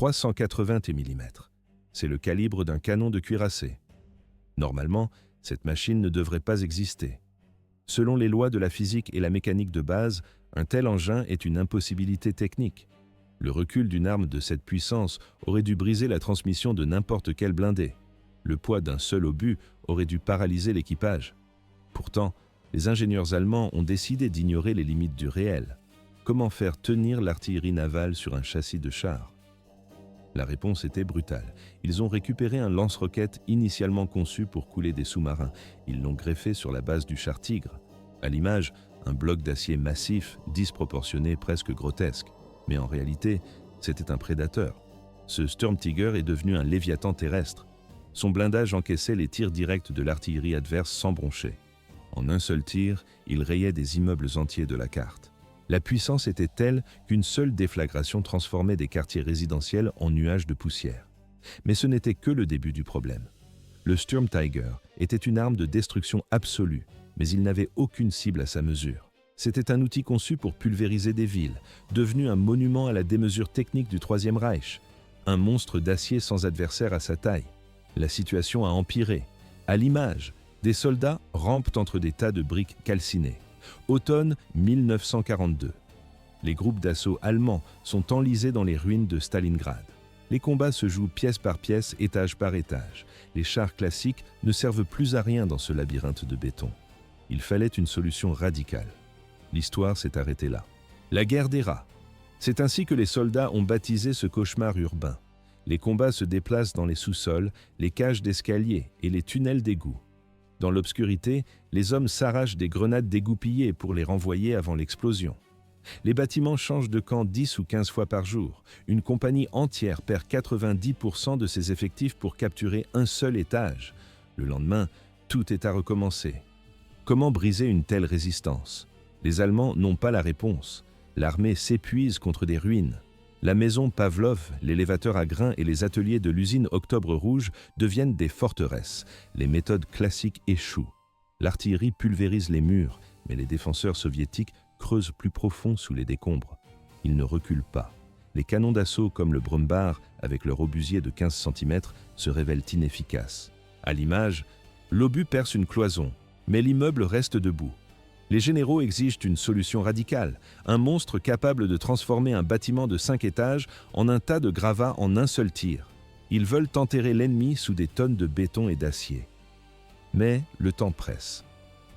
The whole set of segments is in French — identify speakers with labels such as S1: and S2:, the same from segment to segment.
S1: 380 mm. C'est le calibre d'un canon de cuirassé. Normalement, cette machine ne devrait pas exister. Selon les lois de la physique et la mécanique de base, un tel engin est une impossibilité technique. Le recul d'une arme de cette puissance aurait dû briser la transmission de n'importe quel blindé. Le poids d'un seul obus aurait dû paralyser l'équipage. Pourtant, les ingénieurs allemands ont décidé d'ignorer les limites du réel. Comment faire tenir l'artillerie navale sur un châssis de char? La réponse était brutale. Ils ont récupéré un lance-roquettes initialement conçu pour couler des sous-marins. Ils l'ont greffé sur la base du char Tigre. À l'image, un bloc d'acier massif, disproportionné, presque grotesque. Mais en réalité, c'était un prédateur. Ce Sturmtiger est devenu un léviathan terrestre. Son blindage encaissait les tirs directs de l'artillerie adverse sans broncher. En un seul tir, il rayait des immeubles entiers de la carte. La puissance était telle qu'une seule déflagration transformait des quartiers résidentiels en nuages de poussière. Mais ce n'était que le début du problème. Le Sturmtiger était une arme de destruction absolue, mais il n'avait aucune cible à sa mesure. C'était un outil conçu pour pulvériser des villes, devenu un monument à la démesure technique du Troisième Reich, un monstre d'acier sans adversaire à sa taille. La situation a empiré. À l'image, des soldats rampent entre des tas de briques calcinées. Automne 1942. Les groupes d'assaut allemands sont enlisés dans les ruines de Stalingrad. Les combats se jouent pièce par pièce, étage par étage. Les chars classiques ne servent plus à rien dans ce labyrinthe de béton. Il fallait une solution radicale. L'histoire s'est arrêtée là. La guerre des rats. C'est ainsi que les soldats ont baptisé ce cauchemar urbain. Les combats se déplacent dans les sous-sols, les cages d'escalier et les tunnels d'égouts. Dans l'obscurité, les hommes s'arrachent des grenades dégoupillées pour les renvoyer avant l'explosion. Les bâtiments changent de camp 10 ou 15 fois par jour. Une compagnie entière perd 90% de ses effectifs pour capturer un seul étage. Le lendemain, tout est à recommencer. Comment briser une telle résistance? Les Allemands n'ont pas la réponse. L'armée s'épuise contre des ruines. La maison Pavlov, l'élévateur à grains et les ateliers de l'usine Octobre Rouge deviennent des forteresses. Les méthodes classiques échouent. L'artillerie pulvérise les murs, mais les défenseurs soviétiques creusent plus profond sous les décombres. Ils ne reculent pas. Les canons d'assaut comme le Brummbach, avec leur obusier de 15 cm, se révèlent inefficaces. À l'image, l'obus perce une cloison, mais l'immeuble reste debout. Les généraux exigent une solution radicale, un monstre capable de transformer un bâtiment de 5 étages en un tas de gravats en un seul tir. Ils veulent enterrer l'ennemi sous des tonnes de béton et d'acier. Mais le temps presse.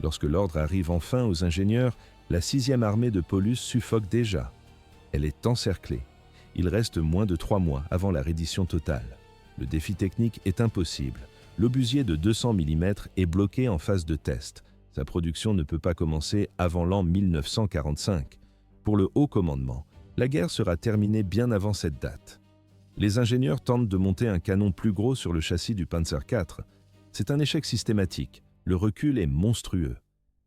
S1: Lorsque l'ordre arrive enfin aux ingénieurs, la 6e armée de Paulus suffoque déjà. Elle est encerclée. Il reste moins de 3 mois avant la reddition totale. Le défi technique est impossible. L'obusier de 200 mm est bloqué en phase de test. Sa production ne peut pas commencer avant l'an 1945. Pour le haut commandement, la guerre sera terminée bien avant cette date. Les ingénieurs tentent de monter un canon plus gros sur le châssis du Panzer IV. C'est un échec systématique. Le recul est monstrueux.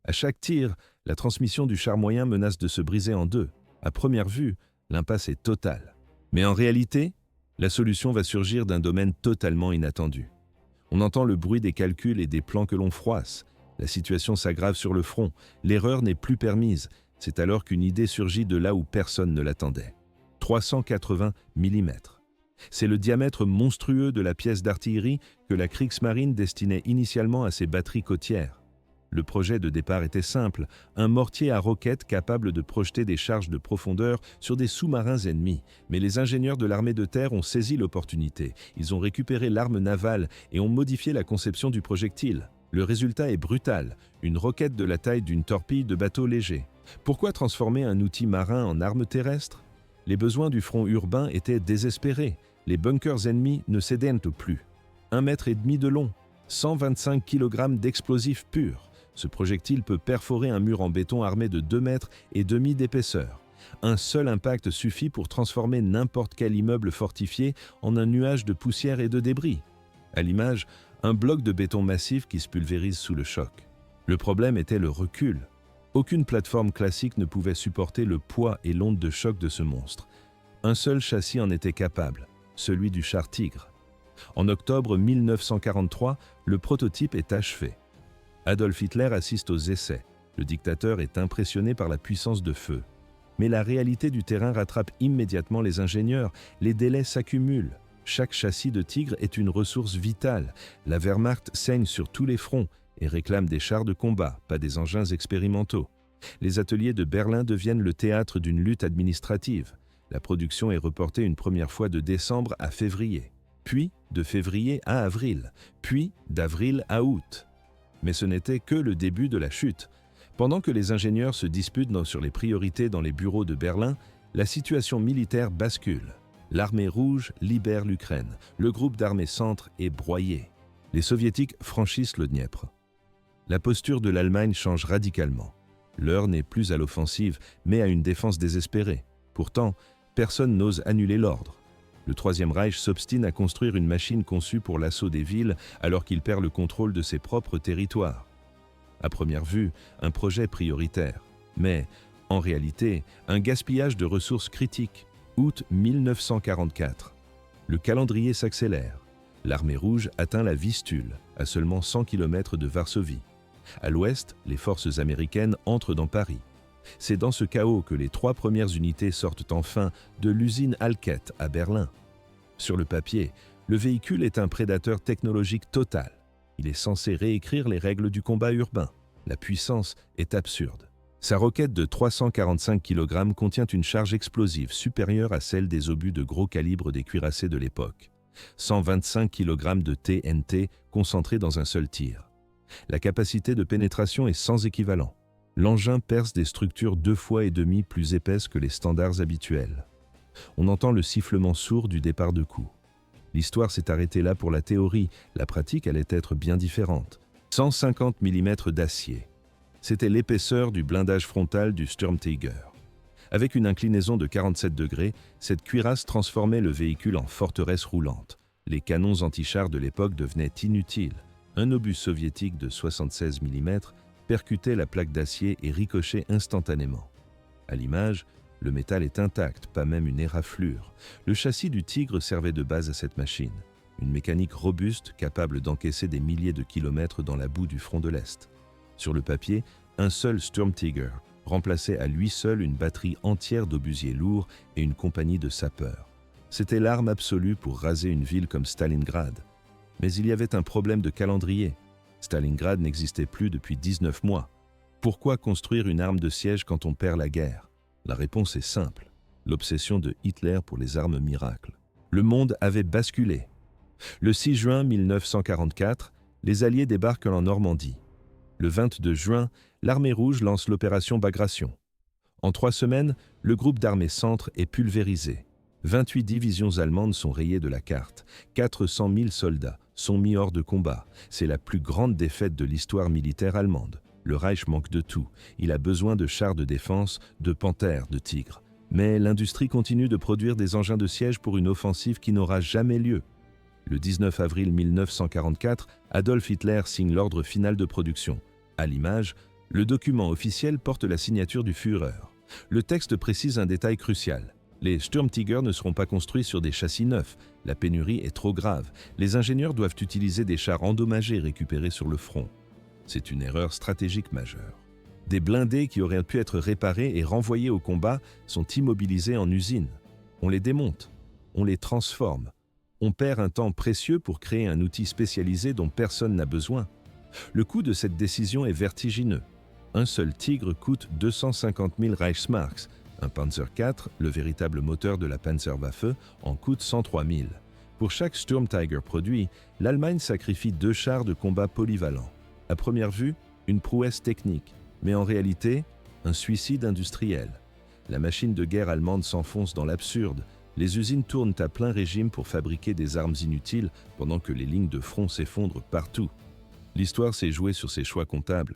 S1: À chaque tir, la transmission du char moyen menace de se briser en deux. À première vue, l'impasse est totale. Mais en réalité, la solution va surgir d'un domaine totalement inattendu. On entend le bruit des calculs et des plans que l'on froisse. La situation s'aggrave sur le front. L'erreur n'est plus permise. C'est alors qu'une idée surgit de là où personne ne l'attendait. 380 mm. C'est le diamètre monstrueux de la pièce d'artillerie que la Kriegsmarine destinait initialement à ses batteries côtières. Le projet de départ était simple, un mortier à roquettes capable de projeter des charges de profondeur sur des sous-marins ennemis. Mais les ingénieurs de l'armée de terre ont saisi l'opportunité. Ils ont récupéré l'arme navale et ont modifié la conception du projectile. Le résultat est brutal, une roquette de la taille d'une torpille de bateau léger. Pourquoi transformer un outil marin en arme terrestre? Les besoins du front urbain étaient désespérés. Les bunkers ennemis ne s'édeignent plus. 1,5 mètre de long, 125 kg d'explosifs purs. Ce projectile peut perforer un mur en béton armé de 2,5 mètres d'épaisseur. Un seul impact suffit pour transformer n'importe quel immeuble fortifié en un nuage de poussière et de débris. À l'image, un bloc de béton massif qui se pulvérise sous le choc. Le problème était le recul. Aucune plateforme classique ne pouvait supporter le poids et l'onde de choc de ce monstre. Un seul châssis en était capable, celui du char Tigre. En octobre 1943, le prototype est achevé. Adolf Hitler assiste aux essais. Le dictateur est impressionné par la puissance de feu. Mais la réalité du terrain rattrape immédiatement les ingénieurs, les délais s'accumulent. Chaque châssis de Tigre est une ressource vitale. La Wehrmacht saigne sur tous les fronts et réclame des chars de combat, pas des engins expérimentaux. Les ateliers de Berlin deviennent le théâtre d'une lutte administrative. La production est reportée une première fois de décembre à février, puis de février à avril, puis d'avril à août. Mais ce n'était que le début de la chute. Pendant que les ingénieurs se disputent sur les priorités dans les bureaux de Berlin, la situation militaire bascule. L'armée rouge libère l'Ukraine. Le groupe d'armée centre est broyé. Les soviétiques franchissent le Dniepr. La posture de l'Allemagne change radicalement. L'heure n'est plus à l'offensive, mais à une défense désespérée. Pourtant, personne n'ose annuler l'ordre. Le Troisième Reich s'obstine à construire une machine conçue pour l'assaut des villes alors qu'il perd le contrôle de ses propres territoires. À première vue, un projet prioritaire, mais en réalité, un gaspillage de ressources critiques. Août 1944. Le calendrier s'accélère. L'armée rouge atteint la Vistule, à seulement 100 km de Varsovie. À l'ouest, les forces américaines entrent dans Paris. C'est dans ce chaos que les 3 premières unités sortent enfin de l'usine Alket à Berlin. Sur le papier, le véhicule est un prédateur technologique total. Il est censé réécrire les règles du combat urbain. La puissance est absurde. Sa roquette de 345 kg contient une charge explosive supérieure à celle des obus de gros calibre des cuirassés de l'époque. 125 kg de TNT concentrés dans un seul tir. La capacité de pénétration est sans équivalent. L'engin perce des structures 2,5 fois plus épaisses que les standards habituels. On entend le sifflement sourd du départ de coup. L'histoire s'est arrêtée là pour la théorie, la pratique allait être bien différente. 150 mm d'acier. C'était l'épaisseur du blindage frontal du Sturmtiger. Avec une inclinaison de 47 degrés, cette cuirasse transformait le véhicule en forteresse roulante. Les canons antichars de l'époque devenaient inutiles. Un obus soviétique de 76 mm percutait la plaque d'acier et ricochait instantanément. À l'image, le métal est intact, pas même une éraflure. Le châssis du Tigre servait de base à cette machine. Une mécanique robuste capable d'encaisser des milliers de kilomètres dans la boue du front de l'Est. Sur le papier, un seul Sturmtiger remplaçait à lui seul une batterie entière d'obusiers lourds et une compagnie de sapeurs. C'était l'arme absolue pour raser une ville comme Stalingrad. Mais il y avait un problème de calendrier. Stalingrad n'existait plus depuis 19 mois. Pourquoi construire une arme de siège quand on perd la guerre? La réponse est simple. L'obsession de Hitler pour les armes miracles. Le monde avait basculé. Le 6 juin 1944, les Alliés débarquent en Normandie. Le 22 juin, l'armée rouge lance l'opération Bagration. En 3 semaines, le groupe d'armée centre est pulvérisé. 28 divisions allemandes sont rayées de la carte. 400 000 soldats sont mis hors de combat. C'est la plus grande défaite de l'histoire militaire allemande. Le Reich manque de tout. Il a besoin de chars de défense, de panthères, de tigres. Mais l'industrie continue de produire des engins de siège pour une offensive qui n'aura jamais lieu. Le 19 avril 1944, Adolf Hitler signe l'ordre final de production. À l'image, le document officiel porte la signature du Führer. Le texte précise un détail crucial. Les Sturmtiger ne seront pas construits sur des châssis neufs. La pénurie est trop grave. Les ingénieurs doivent utiliser des chars endommagés récupérés sur le front. C'est une erreur stratégique majeure. Des blindés qui auraient pu être réparés et renvoyés au combat sont immobilisés en usine. On les démonte, on les transforme. On perd un temps précieux pour créer un outil spécialisé dont personne n'a besoin. Le coût de cette décision est vertigineux. Un seul Tigre coûte 250 000 Reichsmarks. Un Panzer IV, le véritable moteur de la Panzerwaffe, en coûte 103 000. Pour chaque Sturmtiger produit, l'Allemagne sacrifie 2 chars de combat polyvalents. À première vue, une prouesse technique, mais en réalité, un suicide industriel. La machine de guerre allemande s'enfonce dans l'absurde. Les usines tournent à plein régime pour fabriquer des armes inutiles pendant que les lignes de front s'effondrent partout. L'histoire s'est jouée sur ces choix comptables.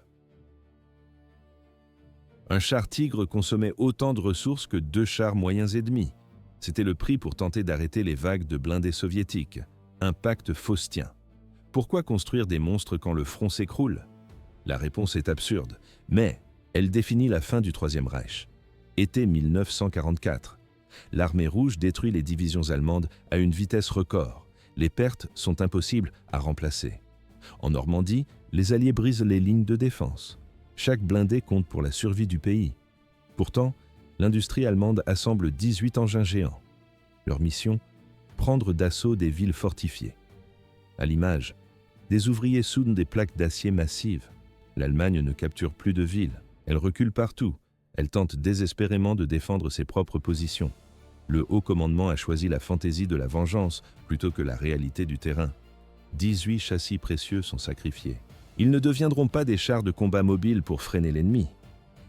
S1: Un char Tigre consommait autant de ressources que 2 chars moyens et demi. C'était le prix pour tenter d'arrêter les vagues de blindés soviétiques. Un pacte faustien. Pourquoi construire des monstres quand le front s'écroule? La réponse est absurde, mais elle définit la fin du Troisième Reich. Été 1944. L'armée rouge détruit les divisions allemandes à une vitesse record. Les pertes sont impossibles à remplacer. En Normandie, les Alliés brisent les lignes de défense. Chaque blindé compte pour la survie du pays. Pourtant, l'industrie allemande assemble 18 engins géants. Leur mission, prendre d'assaut des villes fortifiées. À l'image, des ouvriers soudent des plaques d'acier massives. L'Allemagne ne capture plus de villes, elle recule partout, elle tente désespérément de défendre ses propres positions. Le haut commandement a choisi la fantaisie de la vengeance plutôt que la réalité du terrain. 18 châssis précieux sont sacrifiés. Ils ne deviendront pas des chars de combat mobiles pour freiner l'ennemi.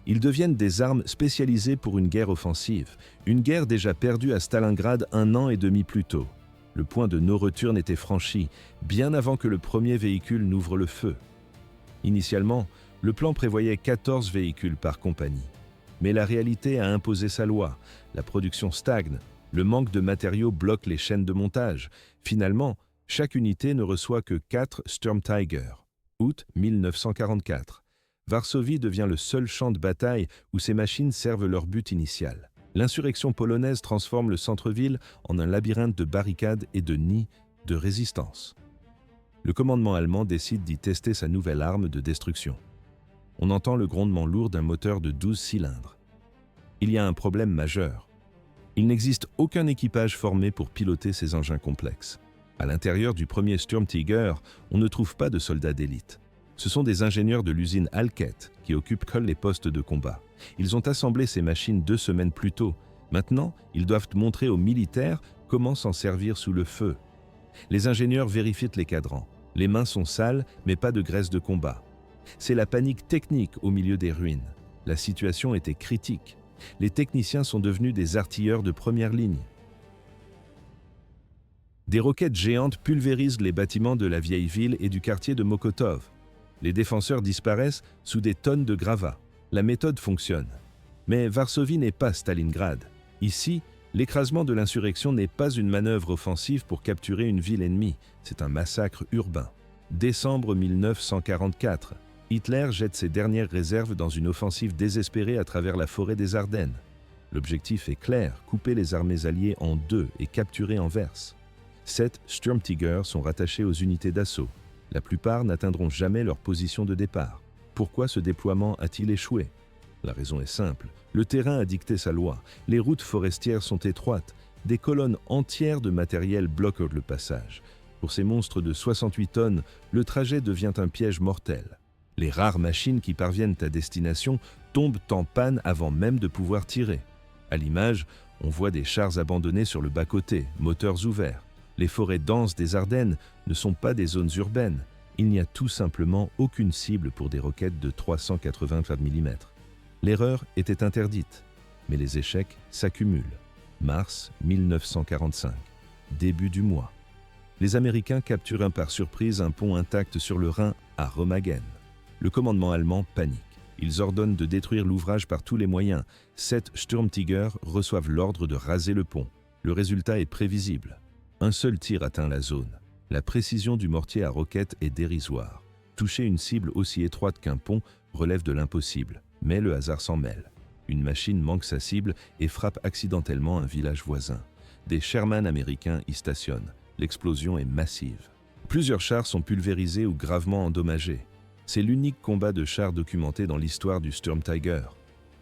S1: Ils deviennent des armes spécialisées pour une guerre offensive, une guerre déjà perdue à Stalingrad 1 an et demi plus tôt. Le point de no-return était franchi, bien avant que le premier véhicule n'ouvre le feu. Initialement, le plan prévoyait 14 véhicules par compagnie. Mais la réalité a imposé sa loi. La production stagne, le manque de matériaux bloque les chaînes de montage. Finalement, chaque unité ne reçoit que 4 Sturmtiger. Août 1944. Varsovie devient le seul champ de bataille où ces machines servent leur but initial. L'insurrection polonaise transforme le centre-ville en un labyrinthe de barricades et de nids de résistance. Le commandement allemand décide d'y tester sa nouvelle arme de destruction. On entend le grondement lourd d'un moteur de 12 cylindres. Il y a un problème majeur. Il n'existe aucun équipage formé pour piloter ces engins complexes. À l'intérieur du premier Sturmtiger, on ne trouve pas de soldats d'élite. Ce sont des ingénieurs de l'usine Alket qui occupent les postes de combat. Ils ont assemblé ces machines 2 semaines plus tôt. Maintenant, ils doivent montrer aux militaires comment s'en servir sous le feu. Les ingénieurs vérifient les cadrans. Les mains sont sales, mais pas de graisse de combat. C'est la panique technique au milieu des ruines. La situation était critique. Les techniciens sont devenus des artilleurs de première ligne. Des roquettes géantes pulvérisent les bâtiments de la vieille ville et du quartier de Mokotov. Les défenseurs disparaissent sous des tonnes de gravats. La méthode fonctionne. Mais Varsovie n'est pas Stalingrad. Ici, l'écrasement de l'insurrection n'est pas une manœuvre offensive pour capturer une ville ennemie, c'est un massacre urbain. Décembre 1944, Hitler jette ses dernières réserves dans une offensive désespérée à travers la forêt des Ardennes. L'objectif est clair, couper les armées alliées en 2 et capturer Anvers. 7 Sturmtiger sont rattachés aux unités d'assaut. La plupart n'atteindront jamais leur position de départ. Pourquoi ce déploiement a-t-il échoué? La raison est simple. Le terrain a dicté sa loi. Les routes forestières sont étroites. Des colonnes entières de matériel bloquent le passage. Pour ces monstres de 68 tonnes, le trajet devient un piège mortel. Les rares machines qui parviennent à destination tombent en panne avant même de pouvoir tirer. À l'image, on voit des chars abandonnés sur le bas-côté, moteurs ouverts. Les forêts denses des Ardennes ne sont pas des zones urbaines. Il n'y a tout simplement aucune cible pour des roquettes de 384 mm. L'erreur était interdite, mais les échecs s'accumulent. Mars 1945, début du mois. Les Américains capturent par surprise un pont intact sur le Rhin à Remagen. Le commandement allemand panique. Ils ordonnent de détruire l'ouvrage par tous les moyens. 7 Sturmtiger reçoivent l'ordre de raser le pont. Le résultat est prévisible. Un seul tir atteint la zone. La précision du mortier à roquettes est dérisoire. Toucher une cible aussi étroite qu'un pont relève de l'impossible, mais le hasard s'en mêle. Une machine manque sa cible et frappe accidentellement un village voisin. Des Sherman américains y stationnent. L'explosion est massive. Plusieurs chars sont pulvérisés ou gravement endommagés. C'est l'unique combat de chars documenté dans l'histoire du Sturmtiger.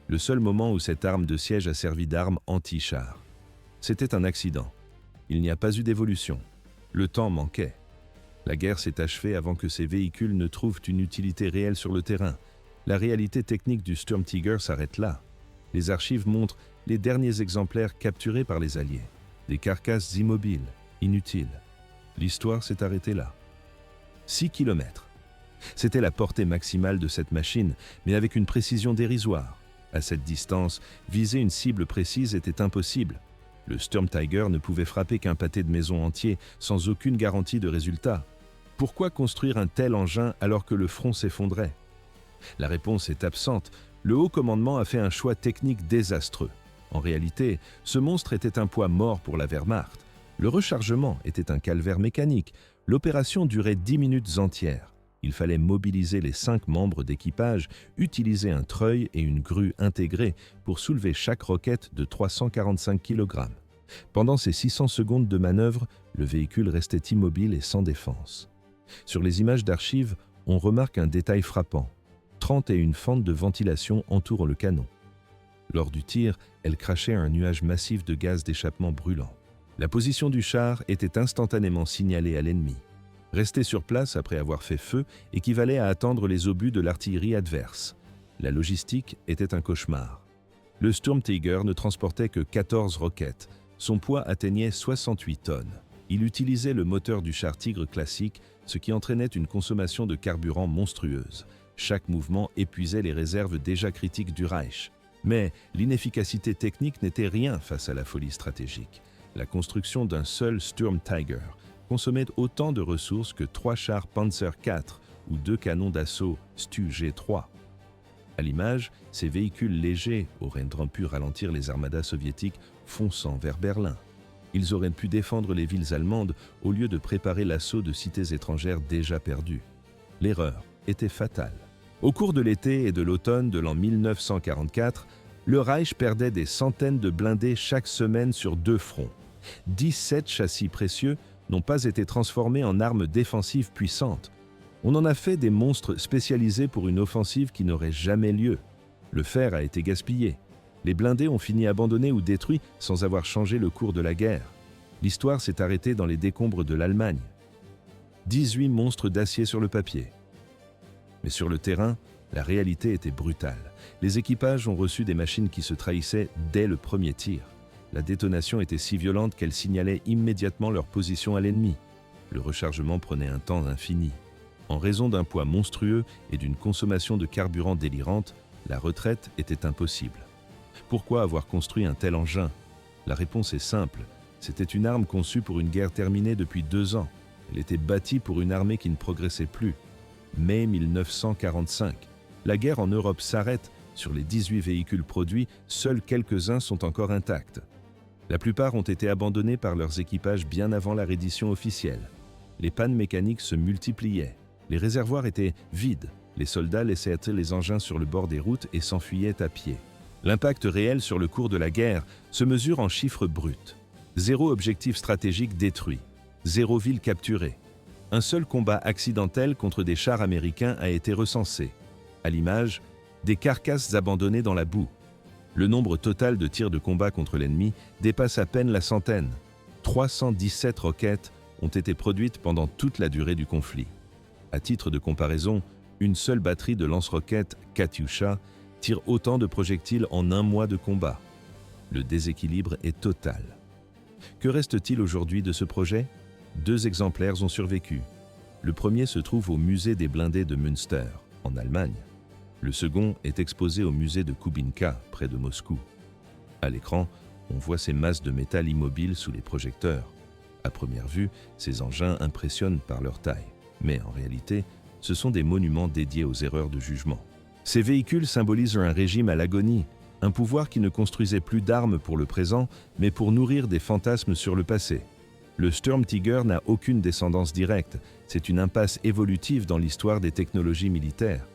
S1: Le seul moment où cette arme de siège a servi d'arme anti-char. C'était un accident. Il n'y a pas eu d'évolution. Le temps manquait. La guerre s'est achevée avant que ces véhicules ne trouvent une utilité réelle sur le terrain. La réalité technique du Sturmtiger s'arrête là. Les archives montrent les derniers exemplaires capturés par les Alliés. Des carcasses immobiles, inutiles. L'histoire s'est arrêtée là. 6 km. C'était la portée maximale de cette machine, mais avec une précision dérisoire. À cette distance, viser une cible précise était impossible. Le Sturmtiger ne pouvait frapper qu'un pâté de maison entier, sans aucune garantie de résultat. Pourquoi construire un tel engin alors que le front s'effondrait? La réponse est absente. Le haut commandement a fait un choix technique désastreux. En réalité, ce monstre était un poids mort pour la Wehrmacht. Le rechargement était un calvaire mécanique. L'opération durait 10 minutes entières. Il fallait mobiliser les 5 membres d'équipage, utiliser un treuil et une grue intégrés pour soulever chaque roquette de 345 kg. Pendant ces 600 secondes de manœuvre, le véhicule restait immobile et sans défense. Sur les images d'archives, on remarque un détail frappant. 31 fentes de ventilation entourent le canon. Lors du tir, elle crachait un nuage massif de gaz d'échappement brûlant. La position du char était instantanément signalée à l'ennemi. Rester sur place après avoir fait feu équivalait à attendre les obus de l'artillerie adverse. La logistique était un cauchemar. Le Sturmtiger ne transportait que 14 roquettes. Son poids atteignait 68 tonnes. Il utilisait le moteur du char Tigre classique, ce qui entraînait une consommation de carburant monstrueuse. Chaque mouvement épuisait les réserves déjà critiques du Reich. Mais l'inefficacité technique n'était rien face à la folie stratégique. La construction d'un seul Sturmtiger consommait autant de ressources que 3 chars Panzer IV ou 2 canons d'assaut Stu-G3. À l'image, ces véhicules légers auraient pu ralentir les armadas soviétiques fonçant vers Berlin. Ils auraient pu défendre les villes allemandes au lieu de préparer l'assaut de cités étrangères déjà perdues. L'erreur était fatale. Au cours de l'été et de l'automne de l'an 1944, le Reich perdait des centaines de blindés chaque semaine sur 2 fronts. 17 châssis précieux n'ont pas été transformés en armes défensives puissantes. On en a fait des monstres spécialisés pour une offensive qui n'aurait jamais lieu. Le fer a été gaspillé. Les blindés ont fini abandonnés ou détruits sans avoir changé le cours de la guerre. L'histoire s'est arrêtée dans les décombres de l'Allemagne. 18 monstres d'acier sur le papier. Mais sur le terrain, la réalité était brutale. Les équipages ont reçu des machines qui se trahissaient dès le premier tir. La détonation était si violente qu'elle signalait immédiatement leur position à l'ennemi. Le rechargement prenait un temps infini. En raison d'un poids monstrueux et d'une consommation de carburant délirante, la retraite était impossible. Pourquoi avoir construit un tel engin? La réponse est simple. C'était une arme conçue pour une guerre terminée depuis 2 ans. Elle était bâtie pour une armée qui ne progressait plus. Mai 1945. La guerre en Europe s'arrête. Sur les 18 véhicules produits, seuls quelques-uns sont encore intacts. La plupart ont été abandonnés par leurs équipages bien avant la reddition officielle. Les pannes mécaniques se multipliaient. Les réservoirs étaient vides. Les soldats laissaient les engins sur le bord des routes et s'enfuyaient à pied. L'impact réel sur le cours de la guerre se mesure en chiffres bruts. 0 objectif stratégique détruit. 0 ville capturée. Un seul combat accidentel contre des chars américains a été recensé. À l'image, des carcasses abandonnées dans la boue. Le nombre total de tirs de combat contre l'ennemi dépasse à peine la centaine. 317 roquettes ont été produites pendant toute la durée du conflit. À titre de comparaison, une seule batterie de lance-roquettes Katyusha tire autant de projectiles en 1 mois de combat. Le déséquilibre est total. Que reste-t-il aujourd'hui de ce projet? 2 exemplaires ont survécu. Le premier se trouve au musée des blindés de Münster, en Allemagne. Le second est exposé au musée de Kubinka, près de Moscou. À l'écran, on voit ces masses de métal immobiles sous les projecteurs. À première vue, ces engins impressionnent par leur taille. Mais en réalité, ce sont des monuments dédiés aux erreurs de jugement. Ces véhicules symbolisent un régime à l'agonie, un pouvoir qui ne construisait plus d'armes pour le présent, mais pour nourrir des fantasmes sur le passé. Le Sturmtiger n'a aucune descendance directe, c'est une impasse évolutive dans l'histoire des technologies militaires.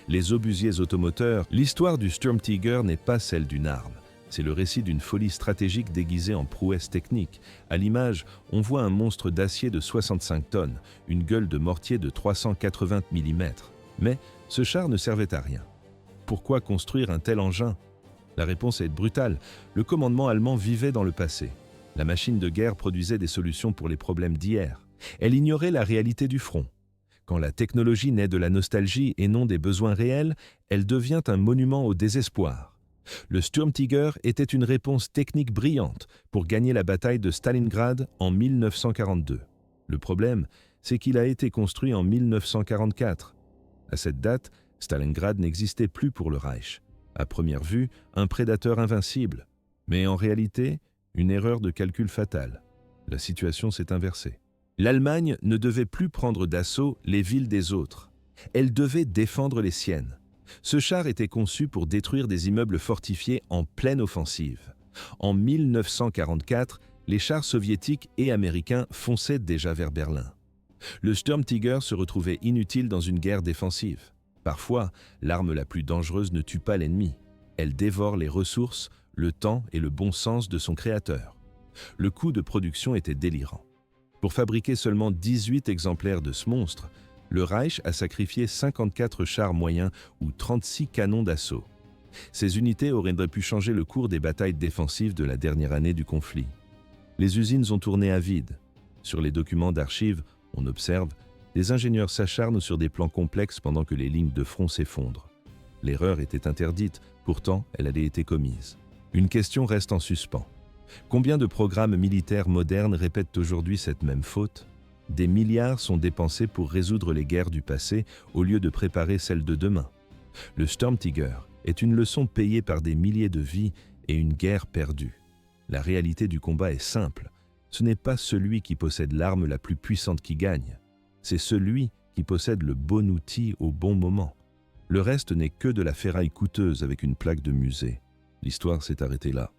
S1: Les obusiers automoteurs, l'histoire du Sturmtiger n'est pas celle d'une arme. C'est le récit d'une folie stratégique déguisée en prouesse technique. À l'image, on voit un monstre d'acier de 65 tonnes, une gueule de mortier de 380 mm. Mais ce char ne servait à rien. Pourquoi construire un tel engin? La réponse est brutale. Le commandement allemand vivait dans le passé. La machine de guerre produisait des solutions pour les problèmes d'hier. Elle ignorait la réalité du front. Quand la technologie naît de la nostalgie et non des besoins réels, elle devient un monument au désespoir. Le Sturmtiger était une réponse technique brillante pour gagner la bataille de Stalingrad en 1942. Le problème, c'est qu'il a été construit en 1944. À cette date, Stalingrad n'existait plus pour le Reich. À première vue, un prédateur invincible. Mais en réalité, une erreur de calcul fatale. La situation s'est inversée. L'Allemagne ne devait plus prendre d'assaut les villes des autres. Elle devait défendre les siennes. Ce char était conçu pour détruire des immeubles fortifiés en pleine offensive. En 1944, les chars soviétiques et américains fonçaient déjà vers Berlin. Le Sturmtiger se retrouvait inutile dans une guerre défensive. Parfois, l'arme la plus dangereuse ne tue pas l'ennemi. Elle dévore les ressources, le temps et le bon sens de son créateur. Le coût de production était délirant. Pour fabriquer seulement 18 exemplaires de ce monstre, le Reich a sacrifié 54 chars moyens ou 36 canons d'assaut. Ces unités auraient pu changer le cours des batailles défensives de la dernière année du conflit. Les usines ont tourné à vide. Sur les documents d'archives, on observe des ingénieurs s'acharnent sur des plans complexes pendant que les lignes de front s'effondrent. L'erreur était interdite, pourtant elle avait été commise. Une question reste en suspens. Combien de programmes militaires modernes répètent aujourd'hui cette même faute ? Des milliards sont dépensés pour résoudre les guerres du passé au lieu de préparer celles de demain. Le Sturmtiger est une leçon payée par des milliers de vies et une guerre perdue. La réalité du combat est simple. Ce n'est pas celui qui possède l'arme la plus puissante qui gagne. C'est celui qui possède le bon outil au bon moment. Le reste n'est que de la ferraille coûteuse avec une plaque de musée. L'histoire s'est arrêtée là.